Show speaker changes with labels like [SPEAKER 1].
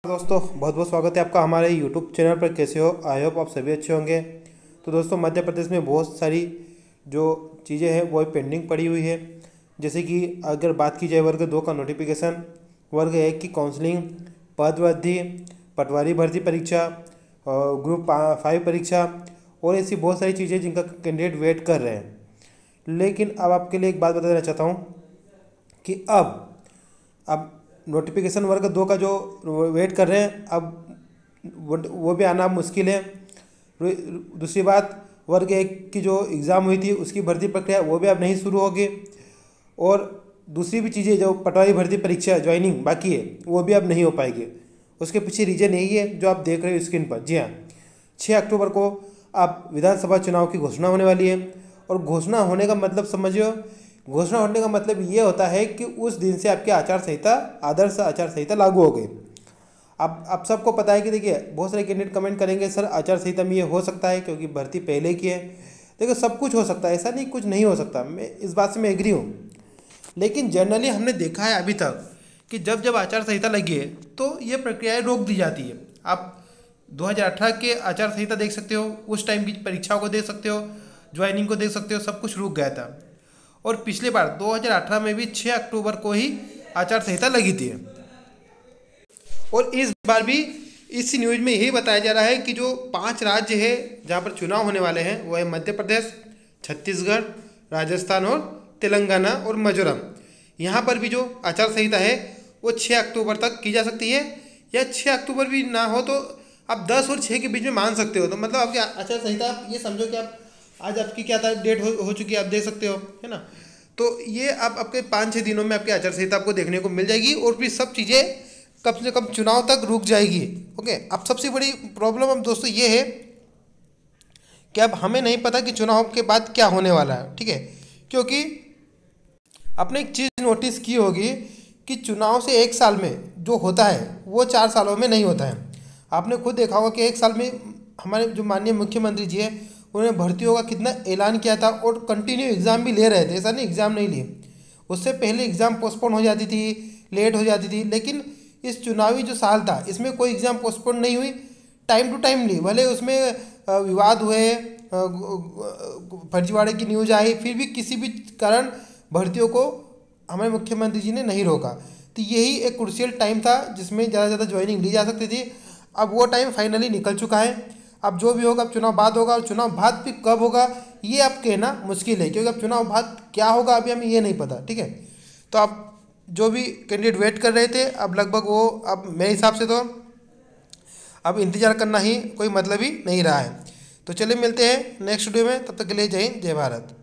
[SPEAKER 1] दोस्तों बहुत बहुत स्वागत है आपका हमारे यूट्यूब चैनल पर। कैसे हो? आई होप आप सभी अच्छे होंगे। तो दोस्तों मध्य प्रदेश में बहुत सारी जो चीज़ें हैं वो पेंडिंग पड़ी हुई है। जैसे कि अगर बात की जाए वर्ग 2 का नोटिफिकेशन, वर्ग 1 की काउंसलिंग, पद वृद्धि, पटवारी भर्ती परीक्षा, ग्रुप 5 परीक्षा और ऐसी बहुत सारी चीज़ें जिनका कैंडिडेट वेट कर रहे हैं। लेकिन अब आपके लिए एक बात बताना चाहता हूँ कि अब नोटिफिकेशन वर्ग 2 का जो वेट कर रहे हैं, अब वो भी आना मुश्किल है। दूसरी बात, वर्ग 1 की जो एग्ज़ाम हुई थी उसकी भर्ती प्रक्रिया वो भी अब नहीं शुरू होगी। और दूसरी भी चीज़ें जो पटवारी भर्ती परीक्षा ज्वाइनिंग बाकी है वो भी अब नहीं हो पाएगी। उसके पीछे रीज़न यही है जो आप देख रहे हो स्क्रीन पर। जी हाँ, 6 अक्टूबर को अब विधानसभा चुनाव की घोषणा होने वाली है। और घोषणा होने का मतलब समझियो, घोषणा होने का मतलब ये होता है कि उस दिन से आपकी आचार संहिता, आदर्श आचार संहिता लागू हो गई। अब आप सबको पता है कि देखिए बहुत सारे कैंडिडेट कमेंट करेंगे सर आचार संहिता में ये हो सकता है क्योंकि भर्ती पहले की है। देखो सब कुछ हो सकता है, ऐसा नहीं कुछ नहीं हो सकता, मैं इस बात से मैं एग्री हूँ। लेकिन जनरली हमने देखा है अभी तक कि जब जब आचार संहिता लगी है तो ये प्रक्रियाएँ रोक दी जाती है। आप 2018 के आचार संहिता देख सकते हो, उस टाइम की परीक्षाओं को देख सकते हो, ज्वाइनिंग को देख सकते हो, सब कुछ रुक गया था। और पिछले बार 2018 में भी 6 अक्टूबर को ही आचार संहिता लगी थी। और इस बार भी इस न्यूज़ में यही बताया जा रहा है कि जो 5 राज्य है जहां पर चुनाव होने वाले हैं वो है मध्य प्रदेश, छत्तीसगढ़, राजस्थान और तेलंगाना और मिजोरम। यहाँ पर भी जो आचार संहिता है वो 6 अक्टूबर तक की जा सकती है, या 6 अक्टूबर भी ना हो तो आप 10 और 6 के बीच में मान सकते हो। तो मतलब आपकी आचार संहिता आप ये समझो कि आप आज आपकी क्या था डेट हो चुकी है, आप देख सकते हो, है ना। तो ये आप आपके 5-6 दिनों में आपकी आचार संहिता आपको देखने को मिल जाएगी और फिर सब चीज़ें कम से कम चुनाव तक रुक जाएगी। ओके, अब सबसे बड़ी प्रॉब्लम अब दोस्तों ये है कि अब हमें नहीं पता कि चुनाव के बाद क्या होने वाला है, ठीक है। क्योंकि आपने एक चीज़ नोटिस की होगी कि चुनाव से 1 साल में जो होता है वो 4 सालों में नहीं होता है। आपने खुद देखा होगा कि 1 साल में हमारे जो माननीय मुख्यमंत्री जी है उन्होंने भर्तियों का कितना ऐलान किया था और कंटिन्यू एग्ज़ाम भी ले रहे थे, ऐसा नहीं एग्ज़ाम नहीं लिए। उससे पहले एग्ज़ाम पोस्टपोन हो जाती थी, लेट हो जाती थी, लेकिन इस चुनावी जो साल था इसमें कोई एग्ज़ाम पोस्टपोन नहीं हुई, टाइम टू टाइम ली। भले उसमें विवाद हुए, फर्जीवाड़े की न्यूज़ आई, फिर भी किसी भी कारण भर्तियों को हमारे मुख्यमंत्री जी ने नहीं रोका। तो यही एक क्रूशियल टाइम था जिसमें ज़्यादा से ज़्यादा ज्वाइनिंग ली जा सकती थी। अब वो टाइम फाइनली निकल चुका है। अब जो भी होगा अब चुनाव बाद होगा, और चुनाव बाद भी कब होगा ये अब कहना मुश्किल है, क्योंकि अब चुनाव बाद क्या होगा अभी हमें ये नहीं पता, ठीक है। तो अब जो भी कैंडिडेट वेट कर रहे थे अब लगभग वो, अब मेरे हिसाब से तो अब इंतज़ार करना ही कोई मतलब ही नहीं रहा है। तो चलिए मिलते हैं नेक्स्ट वीडियो में, तब तक के लिए जय हिंद जय भारत।